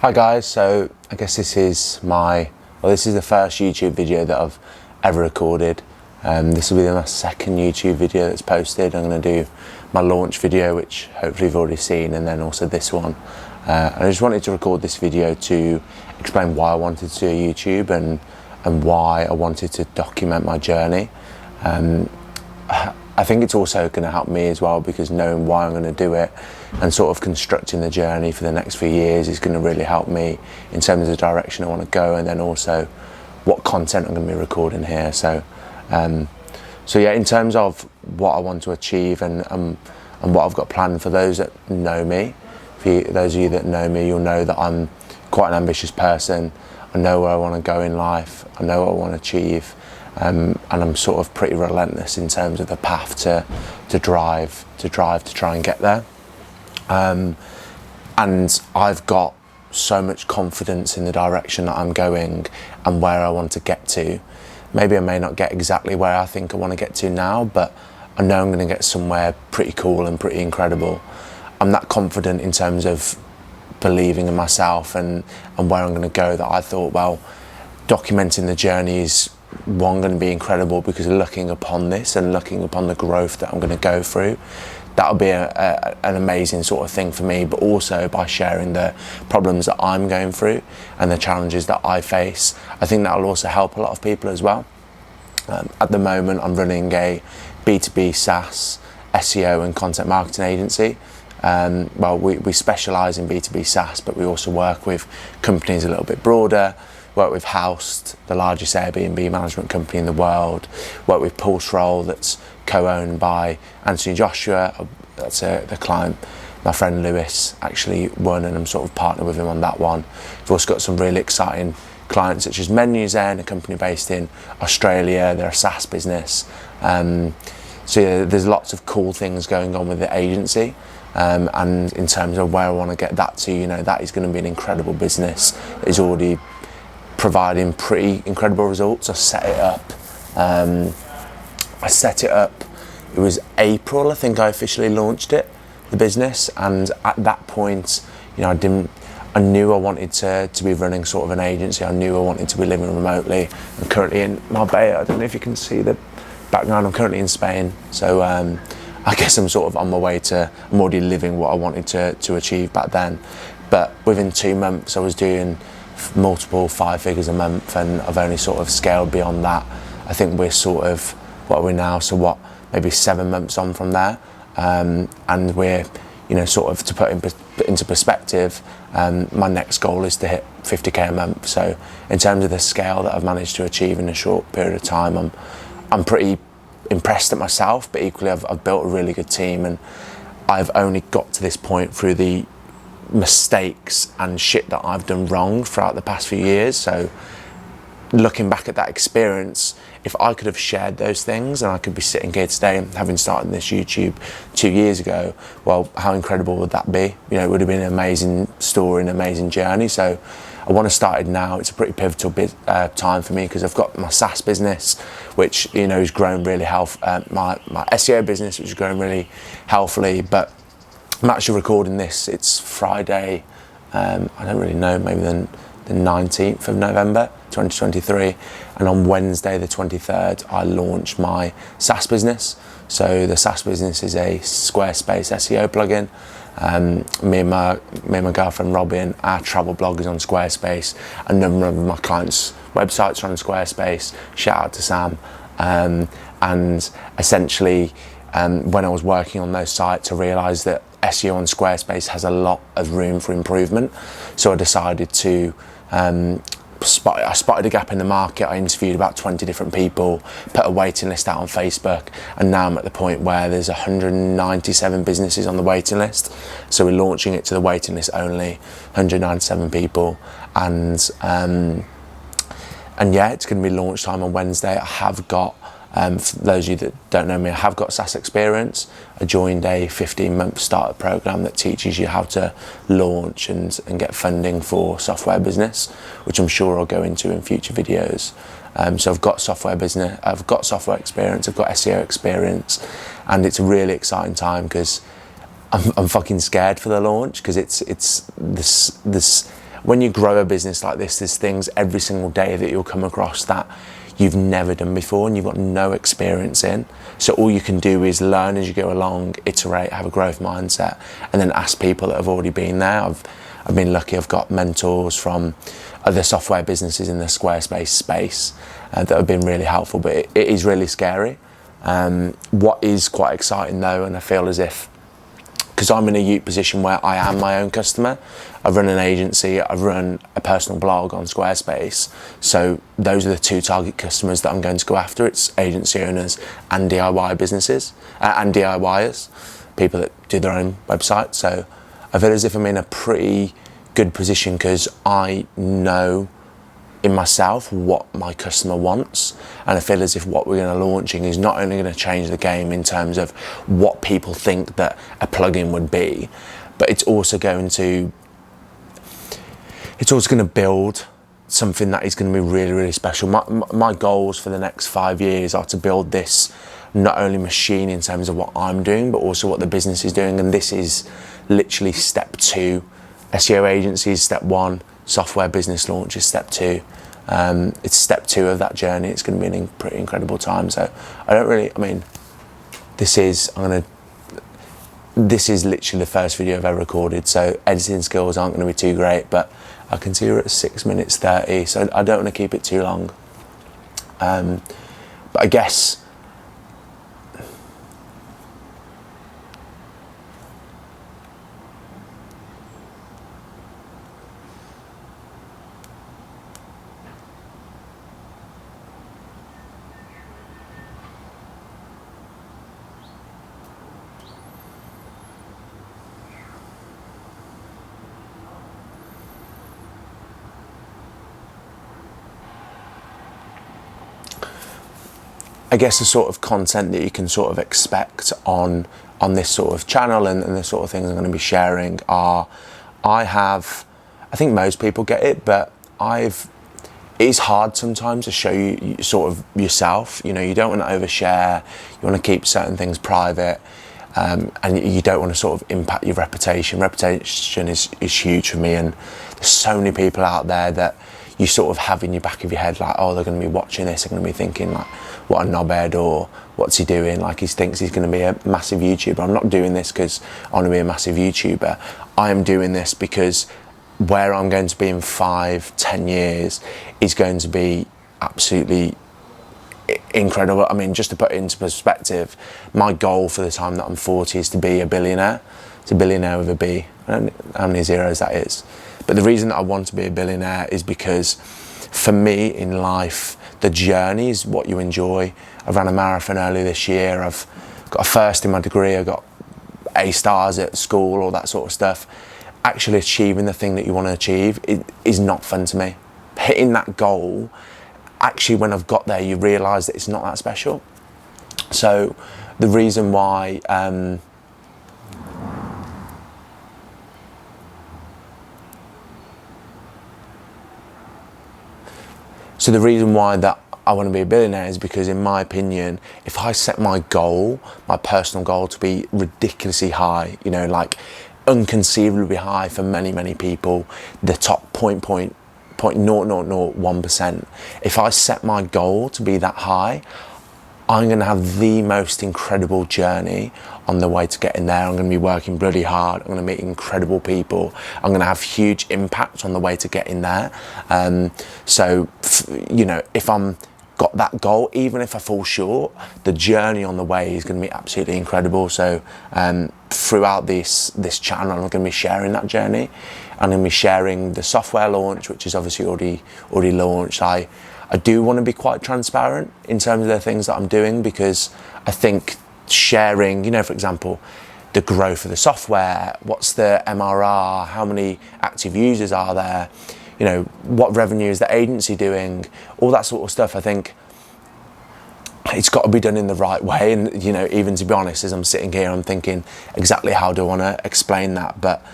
Hi guys, so I guess this is the first YouTube video that I've ever recorded. This will be my second YouTube video that's posted. I'm going to do my launch video, which hopefully you've already seen, and then also this one. And I just wanted to record this video to explain why I wanted to do YouTube and why I wanted to document my journey. I think it's also going to help me as well, because knowing why I'm going to do it and sort of constructing the journey for the next few years is going to really help me in terms of the direction I want to go, and then also what content I'm going to be recording here. So yeah, in terms of what I want to achieve and what I've got planned, for those that know me, those of you that know me, you'll know that I'm quite an ambitious person. I know where I want to go in life. I know what I want to achieve. And I'm sort of pretty relentless in terms of the path to drive to try and get there. And I've got so much confidence in the direction that I'm going and where I want to get to. Maybe I may not get exactly where I think I want to get to now, but I know I'm going to get somewhere pretty cool and pretty incredible. I'm that confident in terms of believing in myself and where I'm going to go, that I thought, well, documenting the journey is going to be incredible, because looking upon this and looking upon the growth that I'm going to go through, that'll be an amazing sort of thing for me. But also by sharing the problems that I'm going through and the challenges that I face, I think that'll also help a lot of people as well. At the moment, I'm running a B2B SaaS SEO and content marketing agency. Well, we specialise in B2B SaaS, but we also work with companies a little bit broader. Work with Housed, the largest Airbnb management company in the world. Work with Pulseroll, that's co-owned by Anthony Joshua. That's the client my friend Lewis actually won, and I'm sort of partnered with him on that one. We've also got some really exciting clients such as Menus, a company based in Australia. They're a SaaS business. So yeah, there's lots of cool things going on with the agency. And in terms of where I want to get that to, that is going to be an incredible business that is already providing pretty incredible results. I set it up, it was April, I think I officially launched the business, and at that point, I knew I wanted to be running sort of an agency. I knew I wanted to be living remotely. I'm currently in Marbella. I don't know if you can see the background. I'm currently in Spain, so I guess I'm sort of on my way I'm already living what I wanted to achieve back then. But within 2 months, I was doing multiple 5 figures a month, and I've only sort of scaled beyond that. I think we're sort of, what are we now? So maybe 7 months on from there, and we're, sort of, to put into perspective, my next goal is to hit 50k a month. So in terms of the scale that I've managed to achieve in a short period of time, I'm pretty impressed at myself, but equally I've built a really good team, and I've only got to this point through the mistakes and shit that I've done wrong throughout the past few years. So looking back at that experience, if I could have shared those things, and I could be sitting here today and having started this YouTube 2 years ago, well, how incredible would that be? It would have been an amazing story, an amazing journey. So I want to start it now. It's a pretty pivotal time for me, because I've got my SaaS business, which has grown really my SEO business, which has grown really healthily. But I'm actually recording this, it's Friday, I don't really know, maybe the 19th of November 2023, and on Wednesday the 23rd I launched my SaaS business. So the SaaS business is a Squarespace SEO plugin. Me and my girlfriend Robin, our travel blog is on Squarespace. A number of my clients' websites are on Squarespace. Shout out to Sam. And essentially, when I was working on those sites, I realised that SEO on Squarespace has a lot of room for improvement. So I decided to I spotted a gap in the market. I interviewed about 20 different people, put a waiting list out on Facebook, and now I'm at the point where there's 197 businesses on the waiting list. So we're launching it to the waiting list only, 197 people, and yeah, it's going to be launch time on Wednesday. I have got, for those of you that don't know me, I have got SaaS experience. I joined a 15-month startup program that teaches you how to launch and get funding for software business, which I'm sure I'll go into in future videos. So I've got software business, I've got software experience, I've got SEO experience, and it's a really exciting time, because I'm fucking scared for the launch, because it's this when you grow a business like this, there's things every single day that you'll come across that you've never done before and you've got no experience in. So all you can do is learn as you go along, iterate, have a growth mindset, and then ask people that have already been there. I've been lucky, I've got mentors from other software businesses in the Squarespace space that have been really helpful, but it is really scary. What is quite exciting though, and I feel as if, because I'm in a unique position where I am my own customer, I run an agency, I run a personal blog on Squarespace, so those are the two target customers that I'm going to go after. It's agency owners and DIY businesses, and DIYers, people that do their own website. So I feel as if I'm in a pretty good position because I know in myself what my customer wants, and I feel as if what we're going to launching is not only going to change the game in terms of what people think that a plugin would be, but it's also going to build something that is going to be really, really special. My goals for the next 5 years are to build this not only machine in terms of what I'm doing, but also what the business is doing, and this is literally step 2. SEO agency is step 1, software business launch is step 2. It's step 2 of that journey. It's going to be a pretty incredible time. So this is literally the first video I've ever recorded, so editing skills aren't going to be too great, but I can see we're at 6 minutes 30, so I don't want to keep it too long. But I guess the sort of content that you can sort of expect on this sort of channel and the sort of things I'm going to be sharing are, I think most people get it, but it is hard sometimes to show you sort of yourself. You know, you don't want to overshare, you want to keep certain things private, and you don't want to sort of impact your reputation. Reputation is huge for me, and there's so many people out there that you sort of have in your back of your head, like, oh, they're going to be watching this, they're going to be thinking like, what a knobhead, or what's he doing, like he thinks he's going to be a massive YouTuber. I'm not doing this because I want to be a massive YouTuber. I am doing this because where I'm going to be in 5-10 years is going to be absolutely incredible. I mean, just to put it into perspective, my goal for the time that I'm 40 is to be a billionaire. It's a billionaire with a B. I don't know how many zeros that is. But the reason that I want to be a billionaire is because for me in life, the journey is what you enjoy. I ran a marathon earlier this year. I've got a first in my degree. I got A stars at school, all that sort of stuff. Actually achieving the thing that you want to achieve is not fun to me. Hitting that goal, actually when I've got there, you realise that it's not that special. So the reason why that I want to be a billionaire is because, in my opinion, if I set my goal, my personal goal, to be ridiculously high, you know, like unconceivably high for many, many people, the top 0.0001%, if I set my goal to be that high, I'm going to have the most incredible journey on the way to getting there. I'm going to be working bloody hard. I'm going to meet incredible people. I'm going to have huge impact on the way to getting there. So, you know, if I'm got that goal, even if I fall short, the journey on the way is going to be absolutely incredible. So throughout this channel, I'm going to be sharing that journey. I'm going to be sharing the software launch, which is obviously already launched. I do want to be quite transparent in terms of the things that I'm doing, because I think sharing, you know, for example, the growth of the software, what's the MRR, how many active users are there, you know, what revenue is the agency doing, all that sort of stuff. I think it's got to be done in the right way. And, you know, even to be honest, as I'm sitting here, I'm thinking exactly how do I want to explain that. But,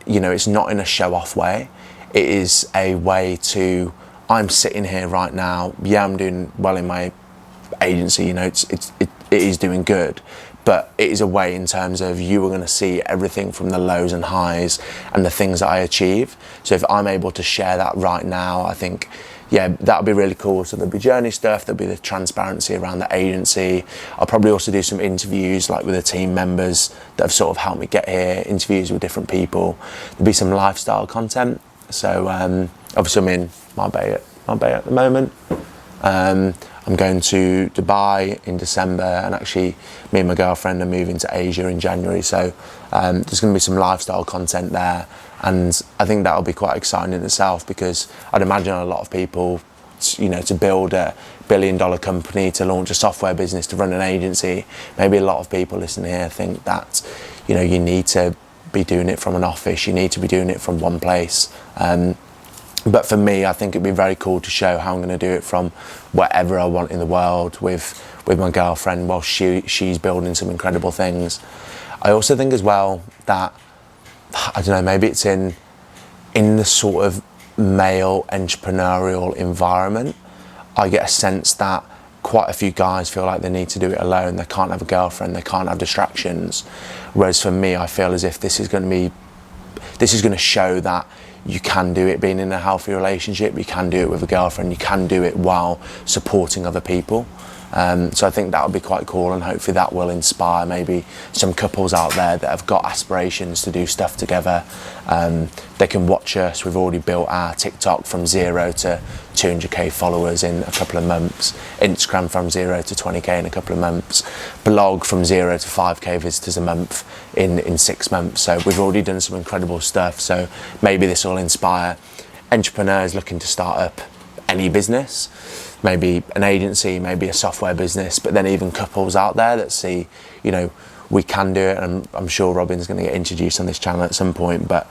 you know, it's not in a show off way. It is a way to, I'm sitting here right now. Yeah, I'm doing well in my agency, you know, it is doing good, but it is a way in terms of you are going to see everything from the lows and highs and the things that I achieve. So if I'm able to share that right now, I think, yeah, that would be really cool. So there'll be journey stuff, there'll be the transparency around the agency. I'll probably also do some interviews like with the team members that have sort of helped me get here, interviews with different people. There'll be some lifestyle content. So obviously I'm in Marbella at the moment. I'm going to Dubai in December, and actually me and my girlfriend are moving to Asia in January, so there's going to be some lifestyle content there, and I think that'll be quite exciting in itself, because I'd imagine a lot of people, you know, to build a billion-dollar company, to launch a software business, to run an agency, maybe a lot of people listening here think that, you know, you need to be doing it from an office, you need to be doing it from one place. But for me, I think it'd be very cool to show how I'm going to do it from wherever I want in the world with my girlfriend, while she's building some incredible things. I also think as well that, I don't know, maybe it's in the sort of male entrepreneurial environment, I get a sense that quite a few guys feel like they need to do it alone. They can't have a girlfriend, they can't have distractions. Whereas for me, I feel as if this is going to show that you can do it being in a healthy relationship, you can do it with a girlfriend, you can do it while supporting other people. So I think that would be quite cool, and hopefully that will inspire maybe some couples out there that have got aspirations to do stuff together. They can watch us. We've already built our TikTok from 0 to 200k followers in a couple of months, Instagram from 0 to 20k in a couple of months, blog from 0 to 5k visitors a month in 6 months. So we've already done some incredible stuff. So maybe this will inspire entrepreneurs looking to start up any business, maybe an agency, maybe a software business, but then even couples out there that see, you know, we can do it. And I'm sure Robin's going to get introduced on this channel at some point, but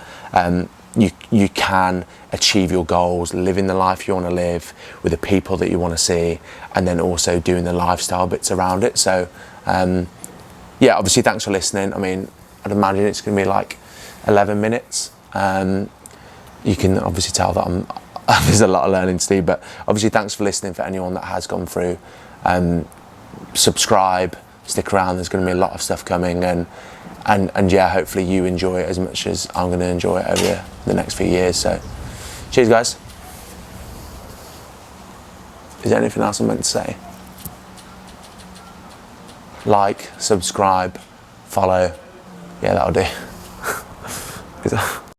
you can achieve your goals, living the life you want to live with the people that you want to see, and then also doing the lifestyle bits around it. So yeah, obviously thanks for listening. I mean, I'd imagine it's going to be like 11 minutes. You can obviously tell that there's a lot of learning to do, but obviously thanks for listening. For anyone that has gone through, subscribe, stick around, there's going to be a lot of stuff coming, and yeah, hopefully you enjoy it as much as I'm going to enjoy it over the next few years. So cheers guys. Is there anything else I'm meant to say? Like, subscribe, follow, yeah, that'll do.